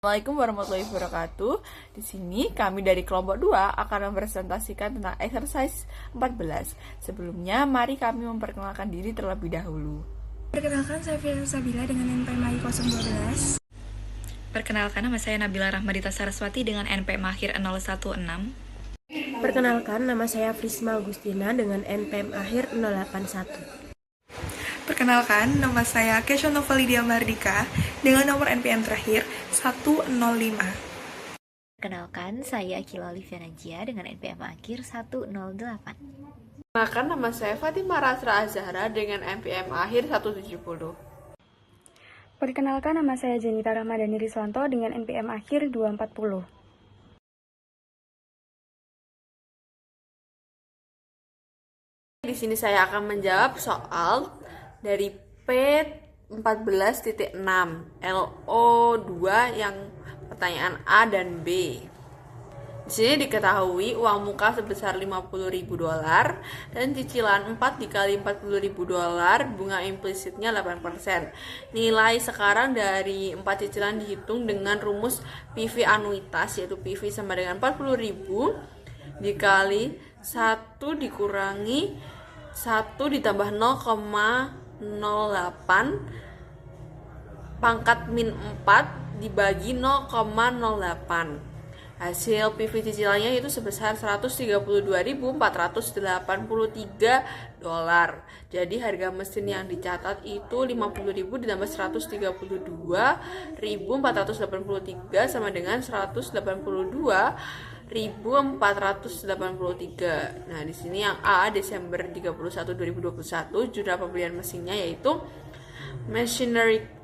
Assalamualaikum warahmatullahi wabarakatuh. Di sini kami dari kelompok 2 akan mempresentasikan tentang exercise 14. Sebelumnya, mari kami memperkenalkan diri terlebih dahulu. Perkenalkan, saya Fira Sabila dengan NPM AHIR 012. Perkenalkan, nama saya Nabila Rahmadita Saraswati dengan NPM AHIR 016. Perkenalkan, nama saya Frisma Agustina dengan NPM AHIR 081. Perkenalkan, nama saya Kesha Novalidia Mardika dengan nomor NPM terakhir 105. Perkenalkan, saya Akila Olivia Najia dengan NPM AHIR 108. Perkenalkan, nama saya Fatimah Rasra Azhara dengan NPM AHIR 170. Perkenalkan, nama saya Janita Rahmadani Riswanto dengan NPM AHIR 240. Di sini saya akan menjawab soal dari P14.6 LO2 yang pertanyaan A dan B. Di sini diketahui uang muka sebesar $50.000 dan cicilan 4 dikali $40.000, bunga implisitnya 8%. Nilai sekarang dari 4 cicilan dihitung dengan rumus PV anuitas, yaitu PV sama dengan 40.000 dikali 1 dikurangi 1 ditambah 0,08 pangkat min 4 dibagi 0,08. Hasil PV cicilannya itu sebesar $132.483. Jadi harga mesin yang dicatat itu 50.000 ditambah 132.483 sama dengan 182.483. Nah, di sini yang A Desember 31 2021 jumlah pembelian mesinnya yaitu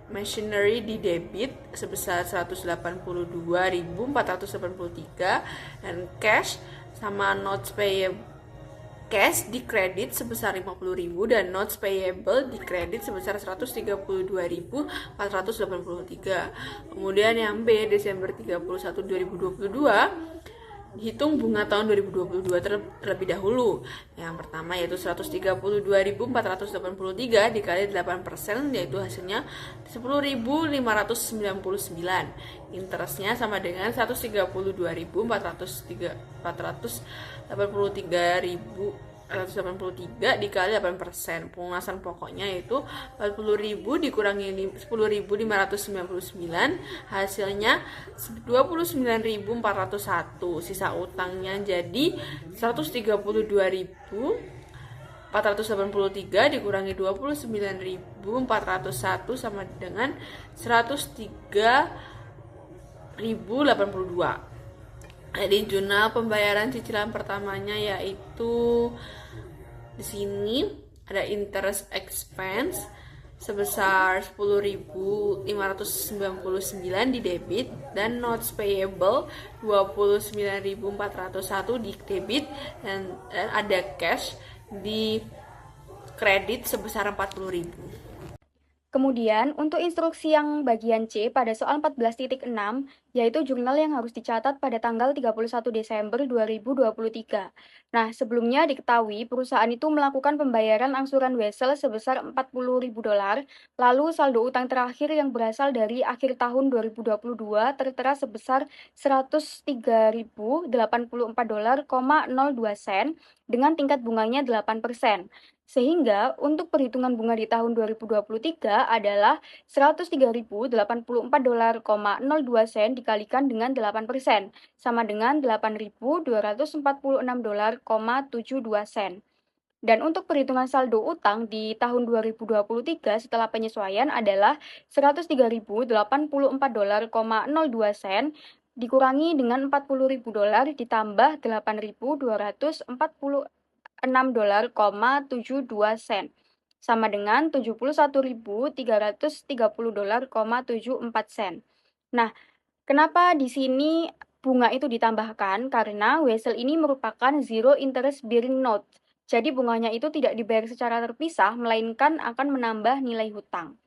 machinery di debit sebesar 182.483 dan cash sama notes payable cash di kredit sebesar 50.000 dan notes payable di kredit sebesar 132.483. Kemudian yang B Desember 31 2022 hitung bunga tahun 2022 terlebih dahulu. Yang pertama yaitu 132.483 dikali 8%, yaitu hasilnya 10.599. Interestnya sama dengan 132.483 dikali 8%. Pelunasan pokoknya yaitu 40.000 dikurangi 10.599, hasilnya 29.401. Sisa utangnya jadi 132.483 dikurangi 29.401 sama dengan 103.082. Di jurnal pembayaran cicilan pertamanya yaitu di sini ada interest expense sebesar 10.599 di debit dan notes payable 29.401 di debit dan ada cash di kredit sebesar 40.000. Kemudian, untuk instruksi yang bagian C pada soal 14.6, yaitu jurnal yang harus dicatat pada tanggal 31 Desember 2023. Nah, sebelumnya diketahui perusahaan itu melakukan pembayaran angsuran wesel sebesar $40.000, lalu saldo utang terakhir yang berasal dari akhir tahun 2022 tertera sebesar $103.084,02 dengan tingkat bunganya 8%. Sehingga untuk perhitungan bunga di tahun 2023 adalah $103.084,02 dikalikan dengan 8%, sama dengan $8.246,72. Dan untuk perhitungan saldo utang di tahun 2023 setelah penyesuaian adalah $103.084,02 dikurangi dengan $40.000 ditambah $8.246,72 sama dengan $71.330,74. Nah, kenapa di sini bunga itu ditambahkan? Karena wesel ini merupakan zero interest bearing note. Jadi bunganya itu tidak dibayar secara terpisah, melainkan akan menambah nilai hutang.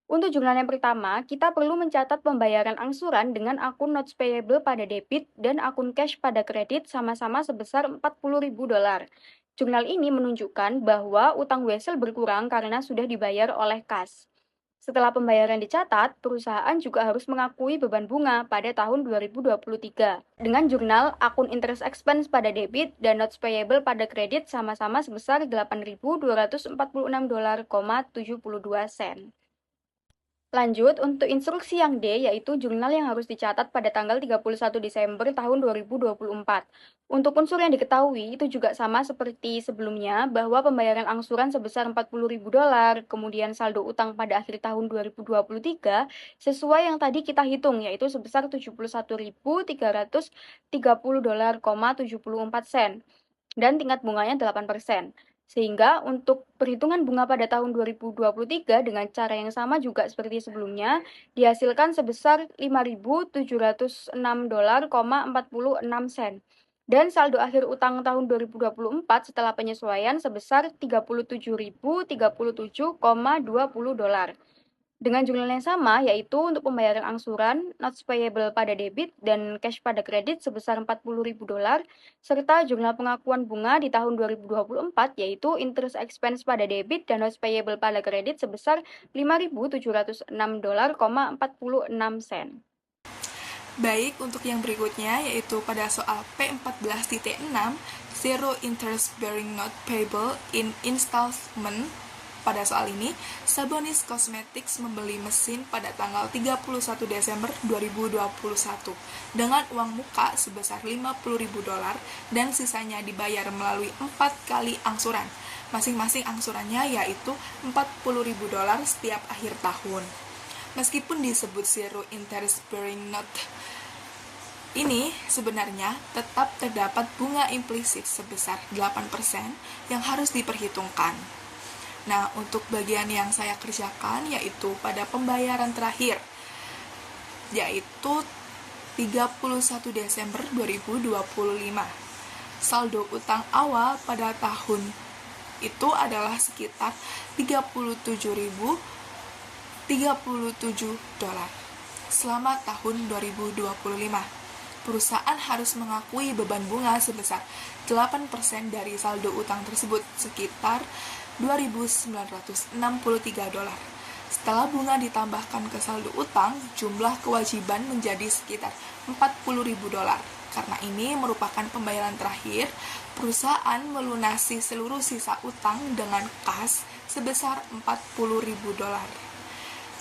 Untuk jurnal yang pertama, kita perlu mencatat pembayaran angsuran dengan akun notes payable pada debit dan akun cash pada kredit sama-sama sebesar $40.000. Jurnal ini menunjukkan bahwa utang wesel berkurang karena sudah dibayar oleh kas. Setelah pembayaran dicatat, perusahaan juga harus mengakui beban bunga pada tahun 2023. Dengan jurnal, akun interest expense pada debit dan notes payable pada kredit sama-sama sebesar $8.246,72. Lanjut, untuk instruksi yang D, yaitu jurnal yang harus dicatat pada tanggal 31 Desember tahun 2024. Untuk unsur yang diketahui, itu juga sama seperti sebelumnya, bahwa pembayaran angsuran sebesar $40.000, kemudian saldo utang pada akhir tahun 2023, sesuai yang tadi kita hitung, yaitu sebesar $71.330,74, dan tingkat bunganya 8%. Sehingga untuk perhitungan bunga pada tahun 2023 dengan cara yang sama juga seperti sebelumnya, dihasilkan sebesar $5.706,46. Dan saldo akhir utang tahun 2024 setelah penyesuaian sebesar $37.037,20. Dengan jumlah yang sama, yaitu untuk pembayaran angsuran, notes payable pada debit, dan cash pada kredit sebesar $40.000, serta jumlah pengakuan bunga di tahun 2024, yaitu interest expense pada debit dan notes payable pada kredit sebesar $5.706,46. Baik, untuk yang berikutnya yaitu pada soal P14.6, Zero Interest Bearing Note Payable in Installment. Pada soal ini, Sabonis Cosmetics membeli mesin pada tanggal 31 Desember 2021 dengan uang muka sebesar $50.000 dan sisanya dibayar melalui 4 kali angsuran. Masing-masing angsurannya yaitu $40.000 setiap akhir tahun. Meskipun disebut Zero Interest Bearing Note, ini sebenarnya tetap terdapat bunga implisit sebesar 8% yang harus diperhitungkan. Nah, untuk bagian yang saya kerjakan yaitu pada pembayaran terakhir, yaitu 31 Desember 2025. Saldo utang awal pada tahun itu adalah sekitar $37.037 selama tahun 2025. Perusahaan harus mengakui beban bunga sebesar 8% dari saldo utang tersebut, sekitar $2.963. Setelah bunga ditambahkan ke saldo utang, jumlah kewajiban menjadi sekitar $40.000. Karena ini merupakan pembayaran terakhir, perusahaan melunasi seluruh sisa utang dengan kas sebesar $40.000.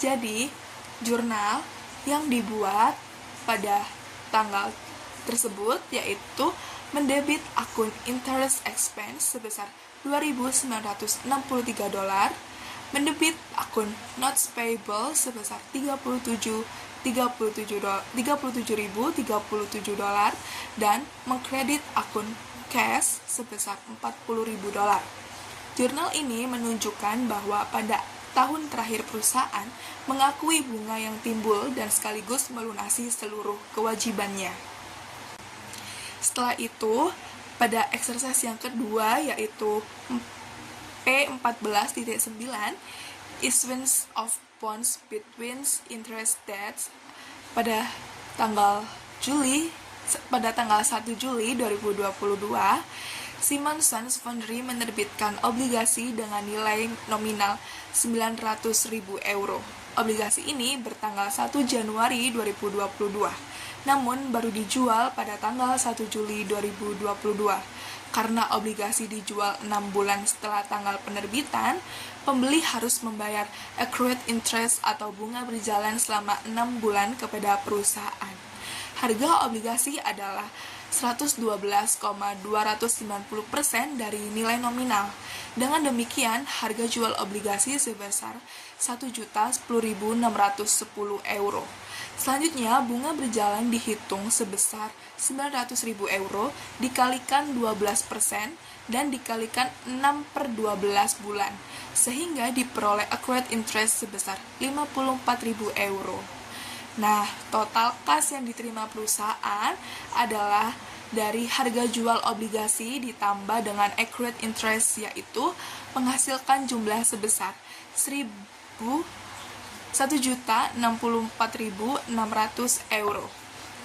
Jadi, jurnal yang dibuat pada tanggal tersebut yaitu mendebit akun interest expense sebesar $2.963, mendebit akun notes payable sebesar $37.037, dan mengkredit akun cash sebesar $40.000. Jurnal ini menunjukkan bahwa pada tahun terakhir perusahaan mengakui bunga yang timbul dan sekaligus melunasi seluruh kewajibannya. Setelah itu, pada exercise yang kedua yaitu P14.9, issuance of bonds between interest dates pada tanggal 1 Juli 2022, Simmons Foundry menerbitkan obligasi dengan nilai nominal €900.000. Obligasi ini bertanggal 1 Januari 2022, namun baru dijual pada tanggal 1 Juli 2022. Karena obligasi dijual 6 bulan setelah tanggal penerbitan, pembeli harus membayar accrued interest atau bunga berjalan selama 6 bulan kepada perusahaan. Harga obligasi adalah 112,290% dari nilai nominal. Dengan demikian, harga jual obligasi sebesar €1.010.610. Selanjutnya, bunga berjalan dihitung sebesar €900.000 dikalikan 12% dan dikalikan 6/12 bulan, sehingga diperoleh accrued interest sebesar €54.000. Nah, total kas yang diterima perusahaan adalah dari harga jual obligasi ditambah dengan accrued interest, yaitu menghasilkan jumlah sebesar €1.064.600.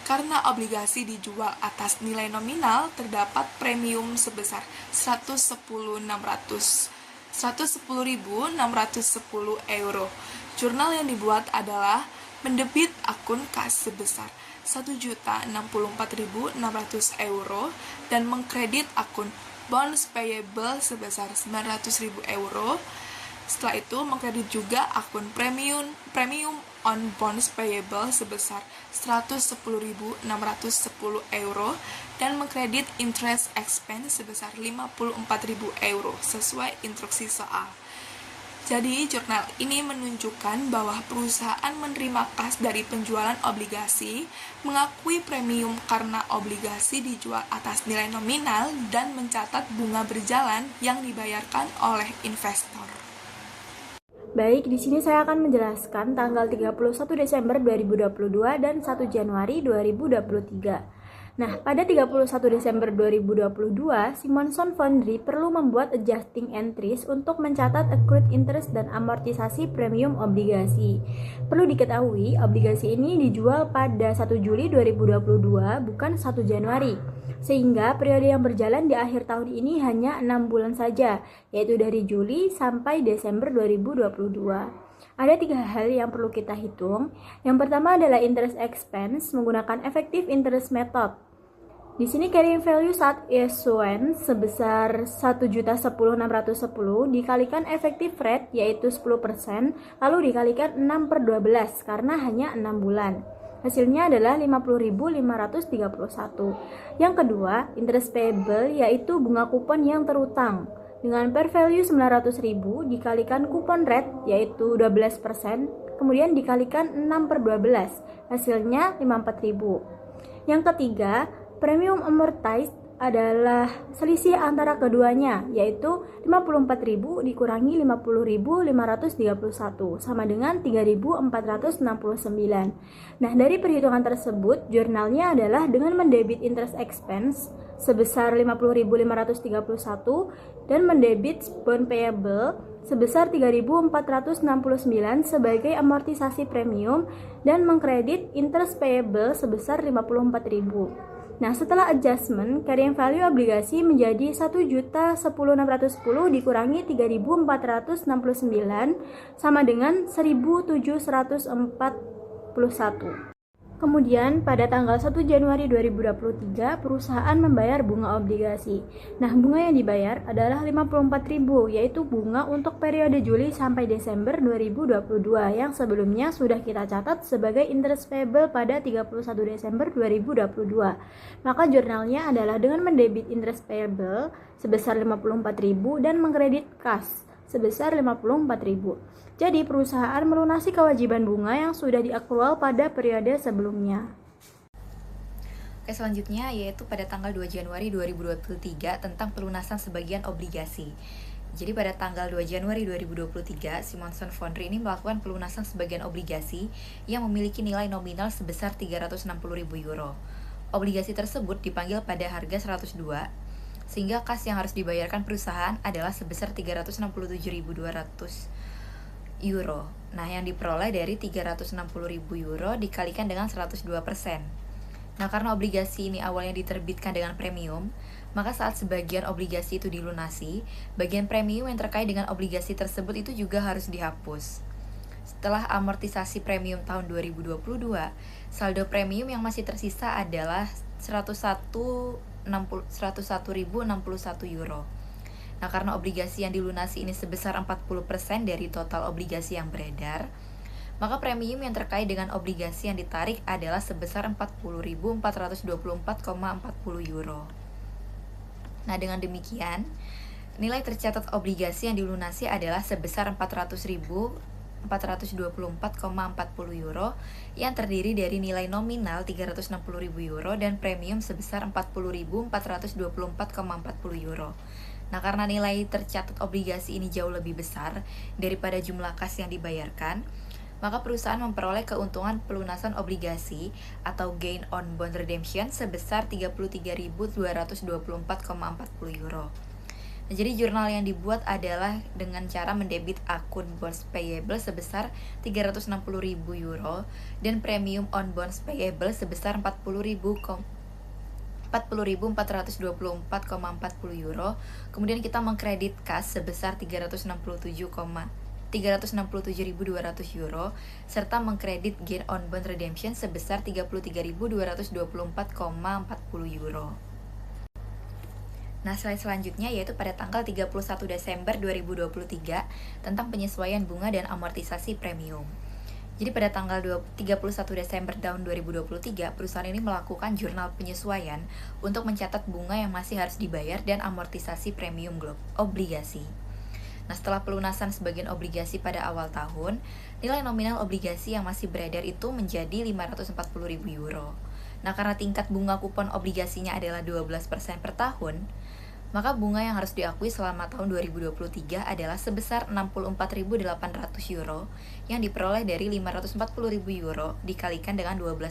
Karena obligasi dijual atas nilai nominal, terdapat premium sebesar €110.600 110.610 euro. Jurnal yang dibuat adalah mendebit akun kas sebesar 1.064.600 euro dan mengkredit akun bonds payable sebesar 900.000 euro. Setelah itu mengkredit juga akun premium on bonds payable sebesar 110.610 euro dan mengkredit interest expense sebesar 54.000 euro sesuai instruksi soal. Jadi, jurnal ini menunjukkan bahwa perusahaan menerima kas dari penjualan obligasi, mengakui premium karena obligasi dijual atas nilai nominal, dan mencatat bunga berjalan yang dibayarkan oleh investor. Baik, di sini saya akan menjelaskan tanggal 31 Desember 2022 dan 1 Januari 2023. Nah, pada 31 Desember 2022, Simonson Foundry perlu membuat adjusting entries untuk mencatat accrued interest dan amortisasi premium obligasi. Perlu diketahui, obligasi ini dijual pada 1 Juli 2022, bukan 1 Januari. Sehingga periode yang berjalan di akhir tahun ini hanya 6 bulan saja, yaitu dari Juli sampai Desember 2022. Ada 3 hal yang perlu kita hitung. Yang pertama adalah interest expense menggunakan effective interest method. Di sini carrying value saat issuance sebesar 1.010.610 dikalikan effective rate yaitu 10%, lalu dikalikan 6/12 karena hanya 6 bulan. Hasilnya adalah 50.531. Yang kedua, interest payable yaitu bunga kupon yang terutang. Dengan par value 900.000 dikalikan kupon rate yaitu 12%, kemudian dikalikan 6/12, hasilnya 54.000. Yang ketiga, premium amortized adalah selisih antara keduanya, yaitu 54.000 dikurangi 50.531 sama dengan 3.469. Nah, dari perhitungan tersebut, jurnalnya adalah dengan mendebit interest expense sebesar 50.531 dan mendebit bond payable sebesar 3.469 sebagai amortisasi premium dan mengkredit interest payable sebesar 54.000. Nah, setelah adjustment, carrying value obligasi menjadi 1.010.610 dikurangi 3.469 sama dengan 1.741. Kemudian, pada tanggal 1 Januari 2023, perusahaan membayar bunga obligasi. Nah, bunga yang dibayar adalah 54.000, yaitu bunga untuk periode Juli sampai Desember 2022, yang sebelumnya sudah kita catat sebagai interest payable pada 31 Desember 2022. Maka jurnalnya adalah dengan mendebit interest payable sebesar 54.000 dan mengkredit kas sebesar 54.000. Jadi perusahaan melunasi kewajiban bunga yang sudah diakrual pada periode sebelumnya. Oke, selanjutnya yaitu pada tanggal 2 Januari 2023 tentang pelunasan sebagian obligasi. Jadi pada tanggal 2 Januari 2023, Simonson Foundry ini melakukan pelunasan sebagian obligasi yang memiliki nilai nominal sebesar 360.000 euro. Obligasi tersebut dipanggil pada harga 102, sehingga kas yang harus dibayarkan perusahaan adalah sebesar 367.200 euro. Nah, yang diperoleh dari 360.000 euro dikalikan dengan 102%. Nah, karena obligasi ini awalnya diterbitkan dengan premium, maka saat sebagian obligasi itu dilunasi, bagian premium yang terkait dengan obligasi tersebut itu juga harus dihapus. Setelah amortisasi premium tahun 2022, saldo premium yang masih tersisa adalah 101.061 euro. Nah, karena obligasi yang dilunasi ini sebesar 40% dari total obligasi yang beredar, maka premium yang terkait dengan obligasi yang ditarik adalah sebesar 40.424,40 euro. Nah, dengan demikian, nilai tercatat obligasi yang dilunasi adalah sebesar 424,40 euro yang terdiri dari nilai nominal 360.000 euro dan premium sebesar 40.424,40 euro. Nah, karena nilai tercatat obligasi ini jauh lebih besar daripada jumlah kas yang dibayarkan, maka perusahaan memperoleh keuntungan pelunasan obligasi atau gain on bond redemption sebesar 33.224,40 euro. Nah, jadi jurnal yang dibuat adalah dengan cara mendebit akun bonds payable sebesar 360.000 euro dan premium on bonds payable sebesar 40.000 40.424,40 euro. Kemudian kita mengkredit kas sebesar 367.200 euro serta mengkredit gain on bond redemption sebesar 33.224,40 euro. Nah, slide selanjutnya yaitu pada tanggal 31 Desember 2023 tentang penyesuaian bunga dan amortisasi premium. Jadi pada tanggal 31 Desember tahun 2023, perusahaan ini melakukan jurnal penyesuaian untuk mencatat bunga yang masih harus dibayar dan amortisasi premium obligasi. Nah, setelah pelunasan sebagian obligasi pada awal tahun, nilai nominal obligasi yang masih beredar itu menjadi 540.000 euro. Nah, karena tingkat bunga kupon obligasinya adalah 12% per tahun, maka bunga yang harus diakui selama tahun 2023 adalah sebesar 64.800 euro yang diperoleh dari 540.000 euro dikalikan dengan 12%.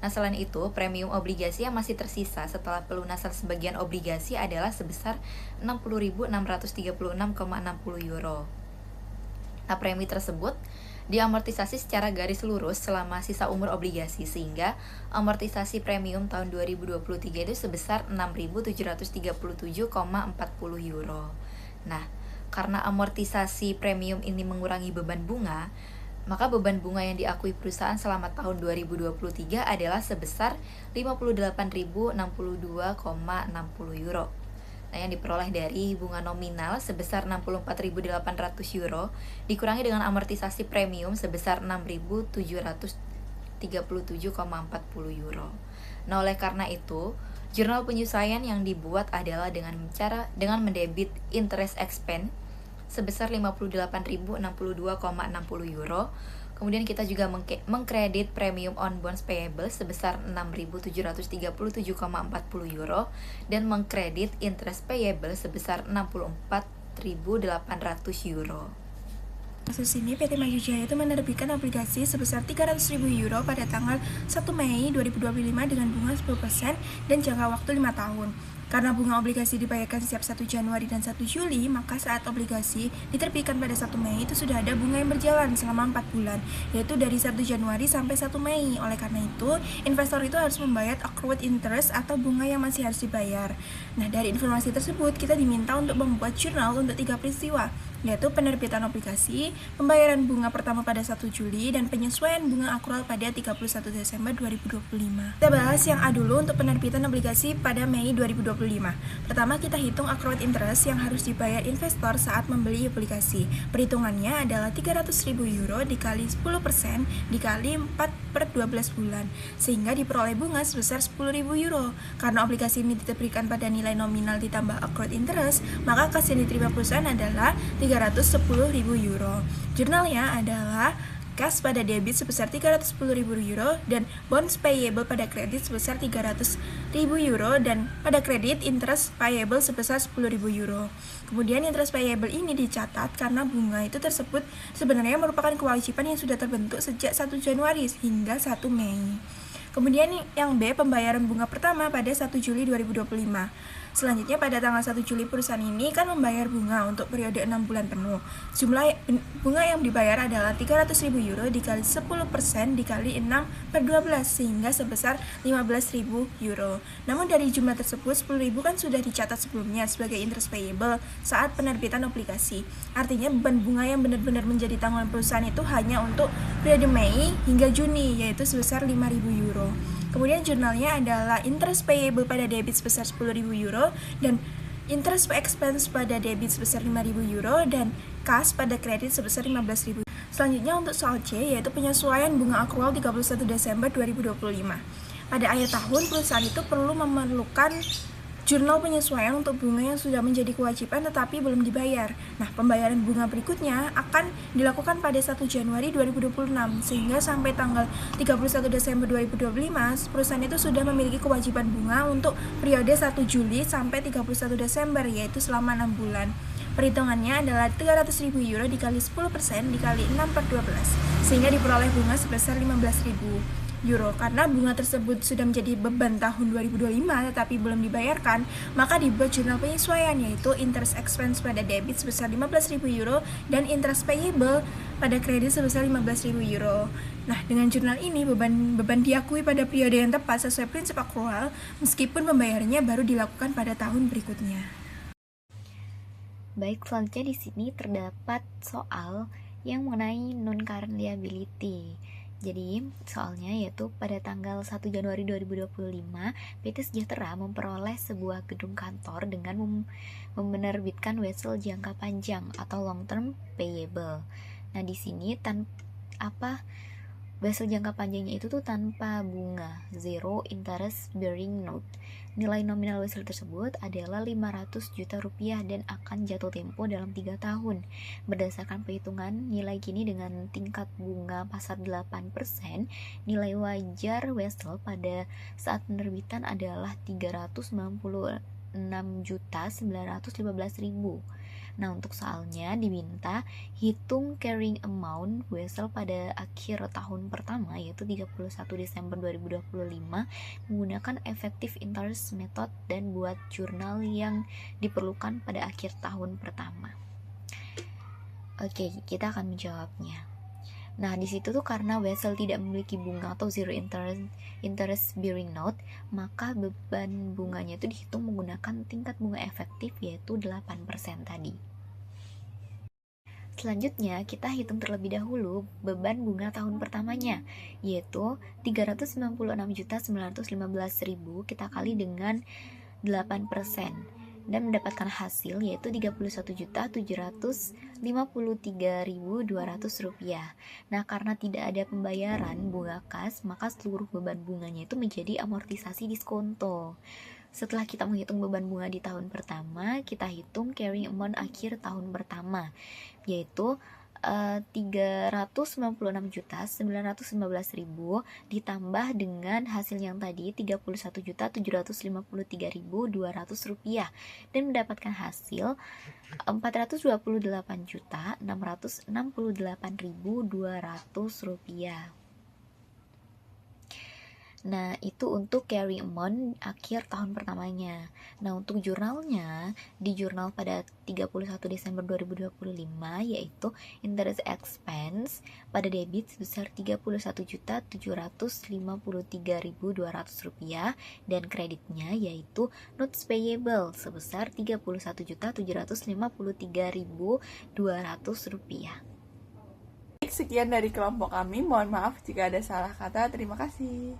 Nah, selain itu, premium obligasi yang masih tersisa setelah pelunasan sebagian obligasi adalah sebesar 60.636,60 euro. Nah, premi tersebut diamortisasi secara garis lurus selama sisa umur obligasi, sehingga amortisasi premium tahun 2023 itu sebesar 6.737,40 euro. Nah, karena amortisasi premium ini mengurangi beban bunga, maka beban bunga yang diakui perusahaan selama tahun 2023 adalah sebesar 58.062,60 euro. Nah, yang diperoleh dari bunga nominal sebesar 64.800 euro dikurangi dengan amortisasi premium sebesar 6.737,40 euro. Nah, oleh karena itu, jurnal penyesuaian yang dibuat adalah dengan mendebit interest expense sebesar 58.062,60 euro. Kemudian kita juga mengkredit premium on bonds payable sebesar 6.737,40 euro dan mengkredit interest payable sebesar 64.800 euro. Kasus ini PT Maju Jaya itu menerbitkan obligasi sebesar 300.000 euro pada tanggal 1 Mei 2025 dengan bunga 10% dan jangka waktu 5 tahun. Karena bunga obligasi dibayarkan setiap 1 Januari dan 1 Juli, maka saat obligasi diterbitkan pada 1 Mei itu sudah ada bunga yang berjalan selama 4 bulan, yaitu dari 1 Januari sampai 1 Mei. Oleh karena itu, investor itu harus membayar accrued interest atau bunga yang masih harus dibayar. Nah, dari informasi tersebut, kita diminta untuk membuat jurnal untuk 3 peristiwa, yaitu penerbitan obligasi, pembayaran bunga pertama pada 1 Juli, dan penyesuaian bunga akrual pada 31 Desember 2025. Kita bahas yang A dulu untuk penerbitan obligasi pada Mei 2025. Pertama, kita hitung accrued interest yang harus dibayar investor saat membeli obligasi. Perhitungannya adalah 300.000 euro dikali 10% dikali 4/12 bulan, sehingga diperoleh bunga sebesar 10.000 euro. Karena obligasi ini diterbitkan pada nilai nominal ditambah accrued interest, maka kas yang diterima perusahaan adalah 310.000 euro. Jurnalnya adalah kas pada debit sebesar 310.000 euro dan bonds payable pada kredit sebesar 300.000 euro dan pada kredit interest payable sebesar 10.000 euro. Kemudian interest payable ini dicatat karena bunga itu tersebut sebenarnya merupakan kewajiban yang sudah terbentuk sejak 1 Januari hingga 1 Mei. Kemudian yang B, pembayaran bunga pertama pada 1 Juli 2025. Selanjutnya pada tanggal 1 Juli perusahaan ini kan membayar bunga untuk periode 6 bulan penuh. Jumlah bunga yang dibayar adalah 300.000 euro dikali 10% dikali 6/12 sehingga sebesar 15.000 euro. Namun dari jumlah tersebut 10.000 kan sudah dicatat sebelumnya sebagai interest payable saat penerbitan obligasi. Artinya beban bunga yang benar-benar menjadi tanggungan perusahaan itu hanya untuk periode Mei hingga Juni, yaitu sebesar 5.000 euro. Kemudian jurnalnya adalah interest payable pada debit sebesar 10.000 euro dan interest expense pada debit sebesar 5.000 euro dan kas pada kredit sebesar 15.000. Selanjutnya untuk soal C, yaitu penyesuaian bunga akrual 31 Desember 2025. Pada akhir tahun, perusahaan itu perlu memerlukan jurnal penyesuaian untuk bunga yang sudah menjadi kewajiban tetapi belum dibayar. Nah, pembayaran bunga berikutnya akan dilakukan pada 1 Januari 2026 sehingga sampai tanggal 31 Desember 2025 perusahaan itu sudah memiliki kewajiban bunga untuk periode 1 Juli sampai 31 Desember, yaitu selama 6 bulan. Perhitungannya adalah 300.000 euro dikali 10% dikali 6/12 sehingga diperoleh bunga sebesar 15.000. euro. Karena bunga tersebut sudah menjadi beban tahun 2025 tetapi belum dibayarkan, maka dibuat jurnal penyesuaian, yaitu interest expense pada debit sebesar 15.000 euro dan interest payable pada kredit sebesar 15.000 euro. Nah, dengan jurnal ini beban diakui pada periode yang tepat sesuai prinsip akrual, meskipun pembayarannya baru dilakukan pada tahun berikutnya. Baik, selanjutnya di sini terdapat soal yang mengenai non-current liability. Jadi, soalnya yaitu pada tanggal 1 Januari 2025, PT Sejahtera memperoleh sebuah gedung kantor dengan menerbitkan wesel jangka panjang atau long term payable. Nah, di sini wesel jangka panjangnya itu tuh tanpa bunga, zero interest bearing note. Nilai nominal wesel tersebut adalah 500 juta rupiah dan akan jatuh tempo dalam 3 tahun. Berdasarkan perhitungan nilai kini dengan tingkat bunga pasar 8%, nilai wajar wesel pada saat penerbitan adalah 396.915.000. Nah, untuk soalnya diminta hitung carrying amount wesel pada akhir tahun pertama, yaitu 31 Desember 2025, menggunakan effective interest method dan buat jurnal yang diperlukan pada akhir tahun pertama. Oke, kita akan menjawabnya. Nah, di situ tuh karena wesel tidak memiliki bunga atau zero interest bearing note, maka beban bunganya itu dihitung menggunakan tingkat bunga efektif, yaitu 8% tadi. Selanjutnya, kita hitung terlebih dahulu beban bunga tahun pertamanya, yaitu 396.915.000 kita kali dengan 8% dan mendapatkan hasil yaitu 31.753.200 rupiah. Nah, karena tidak ada pembayaran bunga kas, maka seluruh beban bunganya itu menjadi amortisasi diskonto. Setelah kita menghitung beban bunga di tahun pertama, kita hitung carrying amount akhir tahun pertama, yaitu 396.915.000 ditambah dengan hasil yang tadi 31.753.200 rupiah dan mendapatkan hasil 428.668.200 rupiah. Nah, itu untuk carry amount akhir tahun pertamanya. Nah, untuk jurnalnya, di jurnal pada 31 Desember 2025, yaitu interest expense pada debit sebesar 31.753.200 rupiah dan kreditnya yaitu notes payable sebesar 31.753.200 rupiah. Sekian dari kelompok kami, mohon maaf jika ada salah kata. Terima kasih.